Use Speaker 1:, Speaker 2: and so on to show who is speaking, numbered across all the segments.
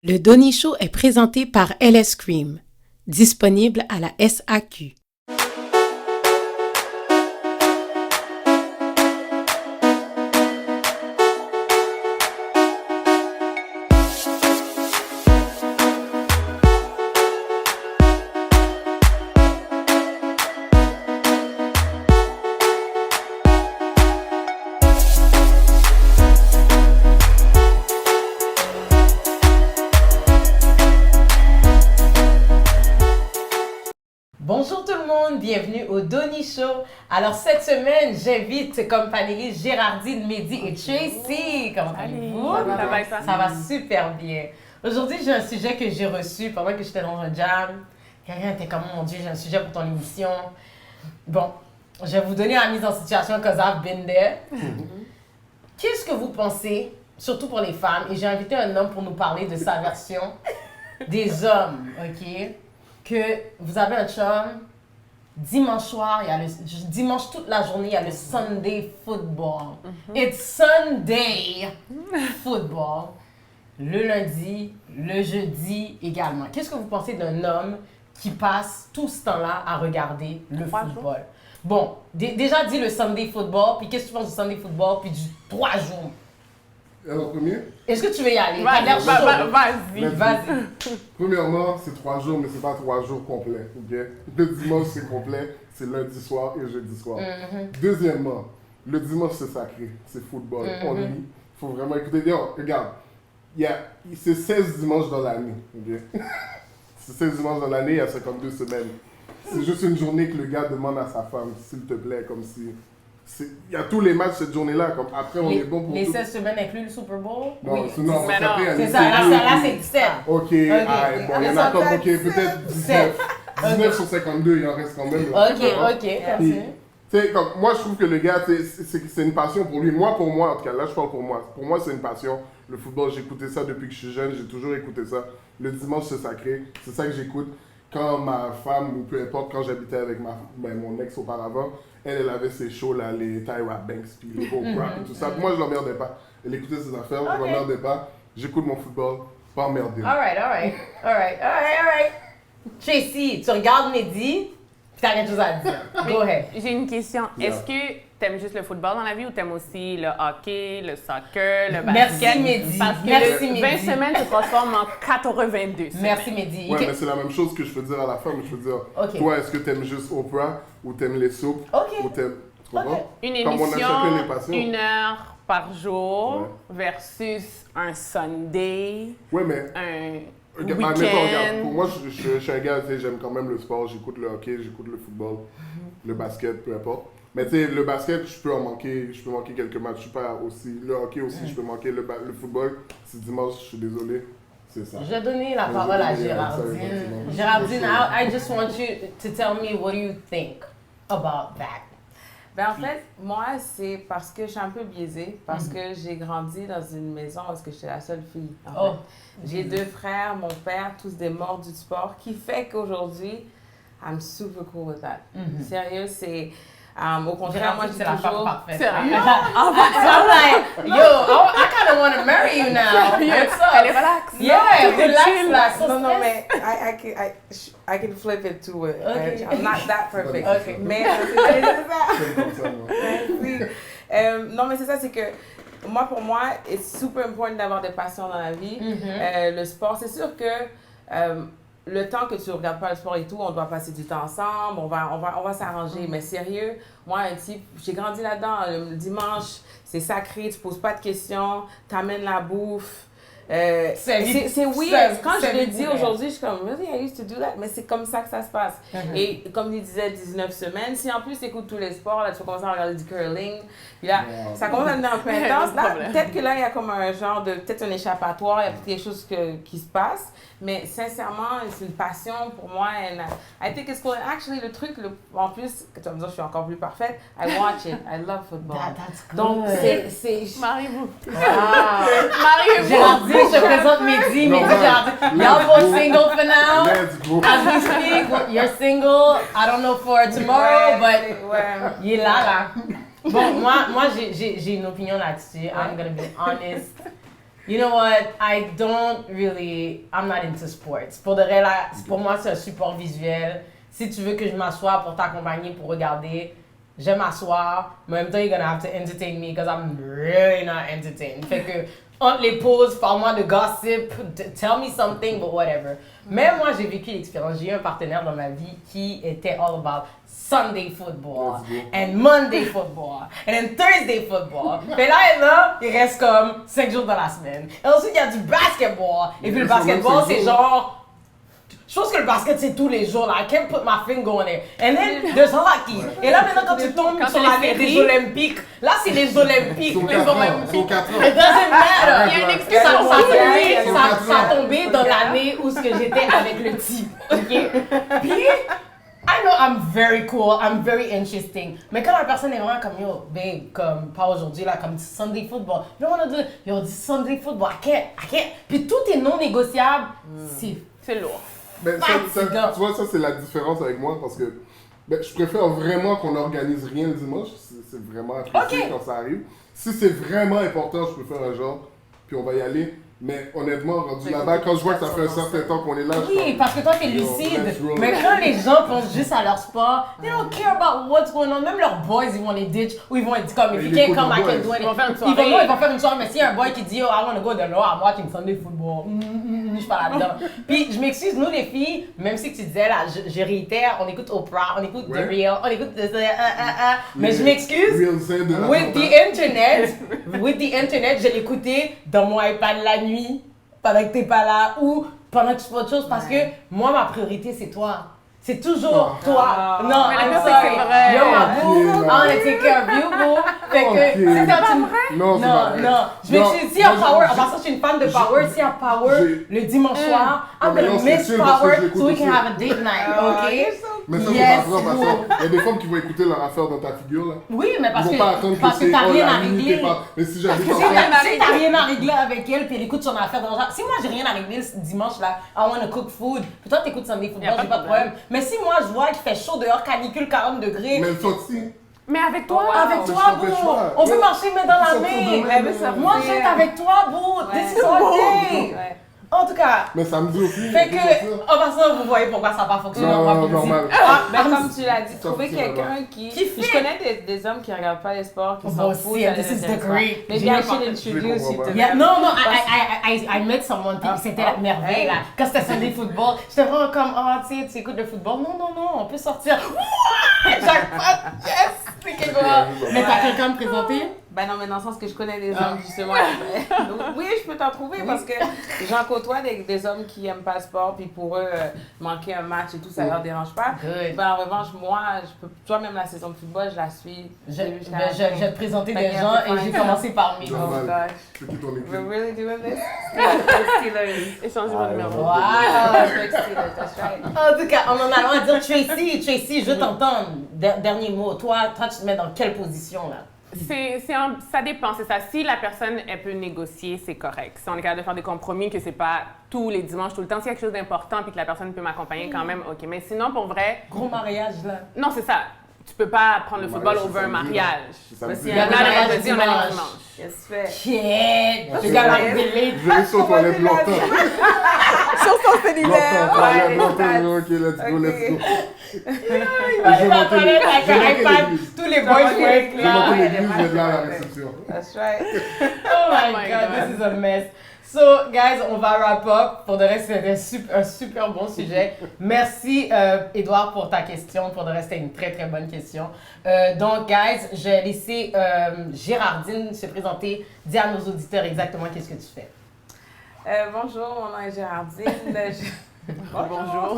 Speaker 1: Le Donny Show est présenté par LS Cream, disponible à la SAQ. Bonjour tout le monde, bienvenue au Donny Show. Alors cette semaine, j'invite comme panélistes Géraldine, Mehdi et Tracy. Comment allez-vous? Ça va super bien. Aujourd'hui, j'ai un sujet que j'ai reçu pendant que j'étais dans un jam. Quelqu'un était comme, mon Dieu, j'ai un sujet pour ton émission. Bon, je vais vous donner la mise en situation because I've been there. Qu'est-ce que vous pensez, surtout pour les femmes, et j'ai invité un homme pour nous parler de sa version des hommes, ok? Que vous avez un chum, dimanche soir, il y a dimanche toute la journée, il y a le Sunday football. It's Sunday football. Le lundi, le jeudi également. Qu'est-ce que vous pensez d'un homme qui passe tout ce temps-là à regarder le football? Bon, déjà dit le Sunday football, puis qu'est-ce que tu penses du Sunday football, puis du 3 jours?
Speaker 2: Alors, premier?
Speaker 1: Est-ce que tu veux y aller?
Speaker 2: Vas-y. Premièrement, c'est 3 jours, mais c'est pas 3 jours complets, ok? Le dimanche, c'est complet, c'est lundi soir et jeudi soir. Deuxièmement, le dimanche, c'est sacré, c'est football. On lit, faut vraiment écouter. Yo, regarde, c'est 16 dimanches dans l'année, ok? C'est 16 dimanches dans l'année, il y a 52 semaines. C'est juste une journée que le gars demande à sa femme, s'il te plaît, comme si... Il y a tous les matchs cette journée-là, comme après on est bon pour
Speaker 1: les
Speaker 2: tout.
Speaker 1: 16 semaines incluent le Super Bowl?
Speaker 2: Non,
Speaker 1: Oui.
Speaker 2: non,
Speaker 1: Mais
Speaker 2: non,
Speaker 1: c'est ça, là c'est 17.
Speaker 2: Ok, il y en a comme, peut-être 19. 19 sur 52, il en reste quand même.
Speaker 1: Ok, continue.
Speaker 2: Moi je trouve que le gars, c'est une passion pour lui. Moi, en tout cas, là je parle pour moi. Pour moi, c'est une passion. Le football, j'écoutais ça depuis que je suis jeune, j'ai toujours écouté ça. Le dimanche, c'est sacré, c'est ça que j'écoute. Quand ma femme, ou peu importe, quand j'habitais avec mon ex auparavant, elle avait ses shows là, les Tyra Banks, puis les Oprah, et tout ça. Moi, je l'emmerdais pas. Elle écoutait ses affaires, je l'emmerdais pas. J'écoute mon football, pas emmerder.
Speaker 1: Alright. Tracy, tu regardes Mehdi, puis t'as quelque chose à dire. Go ahead.
Speaker 3: J'ai une question.
Speaker 2: Yeah.
Speaker 3: Est-ce que t'aimes juste le football dans la vie ou t'aimes aussi le hockey, le soccer, le basket?
Speaker 1: Merci Mehdi.
Speaker 3: Parce que
Speaker 1: Merci,
Speaker 3: le 20
Speaker 1: Mehdi.
Speaker 3: semaines se transforme en 82 semaines.
Speaker 1: Merci Mehdi.
Speaker 2: Ouais, mais c'est la même chose que je peux dire à la femme. Je peux dire,
Speaker 1: Ok.
Speaker 2: toi, est-ce que t'aimes juste Oprah, ou t'aimes les soaps,
Speaker 1: Ok.
Speaker 2: ou t'aimes... Tu comprends?
Speaker 3: Une
Speaker 2: Comme on a chacun les passions.
Speaker 3: émission, 1 heure par jour versus un Sunday,
Speaker 2: Ouais, mais...
Speaker 3: un
Speaker 2: Regarde,
Speaker 3: week-end.
Speaker 2: admettons, regarde, pour moi, je suis un gars, tu sais, j'aime quand même le sport, j'écoute le hockey, j'écoute le football, le basket, peu importe. Mais tu sais, le basket, je peux manquer quelques matchs, je suis pas aussi, le hockey aussi, je peux manquer, le football, c'est dimanche, je suis désolé, c'est ça.
Speaker 1: Je vais donner la parole à Géraldine. Géraldine, I just want you to tell me what you think about that.
Speaker 4: Ben en fait, moi, c'est parce que je suis un peu biaisée, parce que j'ai grandi dans une maison où j'étais la seule fille. En fait. J'ai 2 frères, mon père, tous des morts du sport, qui fait qu'aujourd'hui, I'm super cool with that. Sérieux, c'est... au contraire, moi,
Speaker 1: c'est
Speaker 4: j'ai
Speaker 1: la femme
Speaker 4: toujours...
Speaker 1: parfaite.
Speaker 3: Sérieux?
Speaker 1: I'm like, yo, I kind of want to marry you now. What's up?
Speaker 3: Elle est relax.
Speaker 1: Yeah, relax,
Speaker 3: chill.
Speaker 1: là, sans
Speaker 4: Non,
Speaker 1: stress.
Speaker 4: mais I can flip it too.
Speaker 1: Okay.
Speaker 4: I'm not that perfect.
Speaker 1: Okay.
Speaker 4: Mais
Speaker 2: C'est comme ça, moi.
Speaker 4: oui. Non, mais c'est ça, c'est que pour moi, c'est super important d'avoir des passions dans la vie. Le sport, c'est sûr que le temps que tu ne regardes pas le sport et tout, on doit passer du temps ensemble, on va s'arranger. Mais sérieux, moi, un type, j'ai grandi là-dedans. Le dimanche, c'est sacré, tu ne poses pas de questions, tu amènes la bouffe. C'est weird. Quand je le dis aujourd'hui, je suis comme, really, I used to do that. Mais c'est comme ça que ça se passe. Et comme il disait, 19 semaines. Si en plus tu écoutes tous les sports, là, tu vas commencer à regarder du curling. Puis là, ça commence à devenir un peu intense. Là, peut-être que là, il y a comme un genre de, peut-être un échappatoire, il y a peut-être des choses qui se passent. Mais sincèrement, c'est une passion pour moi. And I think it's cool. And actually, le truc, en plus, que tu vas me dire, je suis encore plus parfaite, I watch it. I love football.
Speaker 1: That's good.
Speaker 4: Donc, c'est...
Speaker 3: Mariez-vous.
Speaker 1: Géraldine,
Speaker 3: Mariez-vous.
Speaker 1: je te présente Mehdi. Géraldine. Y'all both single for now.
Speaker 2: Let's go.
Speaker 1: As we speak, you're single. I don't know for tomorrow, but
Speaker 4: Ouais.
Speaker 1: il est là. Bon, moi j'ai une opinion là-dessus. I'm gonna be honest. You know what? I'm not into sports. Pour de vrai, là, pour moi, c'est un support visuel. Si tu veux que je m'assoie pour t'accompagner, pour regarder, je m'assois, mais en même temps, you're gonna have to entertain me because I'm really not entertained. Fait que, entre les pauses, parle-moi de gossip, tell me something, but whatever. Mais moi, j'ai vécu l'expérience. J'ai eu un partenaire dans ma vie qui était all about Sunday football, and Monday football, and then Thursday football. Mais là, il reste comme 5 jours dans la semaine. Et ensuite, il y a du basketball. Et puis le basketball, c'est genre... Je pense que le basket, c'est tous les jours, là. I can't put my finger on it. And then, there's hockey. Et là, maintenant, quand tu tombes sur l'année des Olympiques, là, c'est les Olympiques.
Speaker 2: Sur 4 ans.
Speaker 1: It doesn't matter. Il y a une excuse. Ça a tombé dans l'année où j'étais avec le type. OK? Puis, I know I'm very cool, I'm very interesting. Mais quand la personne est vraiment comme, yo, babe, comme, pas aujourd'hui, là, comme Sunday football. You don't wanna do, yo, this Sunday football, I can't. Puis tout est non négociable. C'est lourd.
Speaker 2: Ben, tu vois, ça, c'est la différence avec moi parce que je préfère vraiment qu'on n'organise rien le dimanche. C'est vraiment apprécié quand ça arrive. Si c'est vraiment important, je peux faire un genre, puis on va y aller. Mais honnêtement, rendu là-bas, quand je vois que ça fait un certain temps qu'on est là,
Speaker 1: oui, parce que toi, t'es lucide. Mais quand les gens pensent juste à leur sport, they don't care about what's going on. Même leurs boys, ils vont les ditch ou ils vont être comme, if you can't come, I can do it. Ils vont faire une soirée. Mais s'il y a un boy qui dit, oh, I want to go to the law, I'm watching Sunday football. Je suis pas là-dedans. Puis je m'excuse, nous les filles, même si tu disais là, je réitère, on écoute Oprah, on écoute The Real, on écoute mais je m'excuse. With the internet, je l'écoutais dans mon iPad la nuit, pendant que t'es pas là, ou pendant que tu fais autre chose, parce que moi, ma priorité, c'est toi. C'est toujours toi. Non, I'm sorry. You're my boo. I wanna take care of you, boo. Fait que, c'est pas vrai? Non. Je m'excuse, si y a Power, en passant, je suis une fan de Power, s'il y a Power le dimanche soir, I'm gonna miss Power so we can have a date night, ok?
Speaker 2: Mais ça, c'est pas grave, il y a des femmes qui vont écouter leur affaire dans ta figure, là.
Speaker 1: Oui, mais parce
Speaker 2: que
Speaker 1: t'as rien à régler.
Speaker 2: Mais si
Speaker 1: Parce que si t'as rien à régler avec elle, puis elle écoute son affaire dans le genre, si moi j'ai rien à régler ce dimanche, là, I wanna cook food, puis toi t'écoutes Sunday Football, j'ai pas de problème. Mais si moi je vois qu'il fait chaud dehors, canicule 40 degrés.
Speaker 2: Mais toi aussi.
Speaker 3: Mais avec toi,
Speaker 1: bro. On veut marcher mais dans la main. Moi j'étais avec toi, bro. This is our day. En tout cas.
Speaker 2: Mais samedi aussi.
Speaker 1: Fait que, en passant, vous voyez pourquoi ça n'a pas fonctionné.
Speaker 2: Normal.
Speaker 4: Mais comme tu l'as dit, trouver quelqu'un qui je connais des hommes qui ne regardent pas les sports, qui s'en foutent.
Speaker 1: This is the great.
Speaker 4: Maybe I should introduce you to them.
Speaker 1: Non, I met someone, puis c'était la merveille, là. Quand c'était Sunday Football, j'étais vraiment comme, tu écoutes le football. Non, on peut sortir. Chaque fois, yes! Mais t'as quelqu'un à me présenter?
Speaker 4: Ben non, mais dans le sens que je connais des hommes, justement. Oui, je peux t'en trouver parce que j'en côtoie des hommes qui n'aiment pas le sport, puis pour eux, manquer un match et tout, ça leur dérange pas. Ben, en revanche, moi, toi, même la saison de football, je la suis.
Speaker 1: Je vais te présenter des gens et j'ai commencé par mes.
Speaker 4: Oh gosh. We're really doing this? Steelers.
Speaker 3: Échangez votre numéro.
Speaker 1: Wow!
Speaker 4: Steelers, that's right.
Speaker 1: En tout cas, on en allant à dire Tracy, je t'entends. Dernier mot. Toi, tu te mets dans quelle position, là?
Speaker 3: Ça dépend, c'est ça. Si la personne, elle peut négocier, c'est correct. Si on est capable de faire des compromis, que c'est pas tous les dimanches, tout le temps, s'il y a quelque chose d'important puis que la personne peut m'accompagner quand même, OK. Mais sinon, pour vrai...
Speaker 1: Gros mariage, là.
Speaker 3: Non, c'est ça. Tu peux pas prendre le football over un mariage.
Speaker 1: Il y en a le vendredi, on a le dimanche. Shit! Je vais l'arriver.
Speaker 2: Je vais sur toi les longtemps.
Speaker 3: Sur son cellulaire.
Speaker 2: Longtemps, ok, let's go.
Speaker 1: Il va aller dans la toilette avec un iPad. Tous les boys vont être là.
Speaker 2: Je vais monter l'église, je vais là à la réception.
Speaker 4: That's right.
Speaker 1: Oh my God, this is a mess. So, guys, on va wrap up. Pour de reste, c'était un super bon sujet. Merci, Edouard, pour ta question. Pour de reste, c'était une très, très bonne question. Donc, guys, je vais laisser Gérardine se présenter. Dis à nos auditeurs exactement qu'est-ce que tu fais.
Speaker 4: Bonjour, mon nom est Gérardine.
Speaker 3: Bonjour.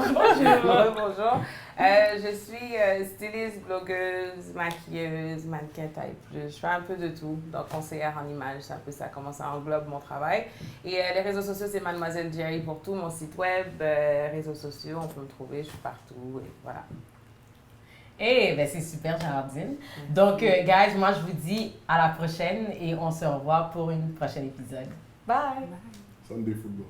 Speaker 4: Bonjour. Je suis styliste, blogueuse, maquilleuse, mannequin taille plus. Je fais un peu de tout. Donc, conseillère en images, c'est un peu ça, comment ça englobe mon travail. Et les réseaux sociaux, c'est Mademoiselle Jerry pour tout. Mon site web, réseaux sociaux, on peut me trouver, je suis partout. Et voilà.
Speaker 1: Eh, ben c'est super, Gérardine. Donc, guys, moi, je vous dis à la prochaine et on se revoit pour une prochaine épisode. Bye!
Speaker 2: Sunday Football.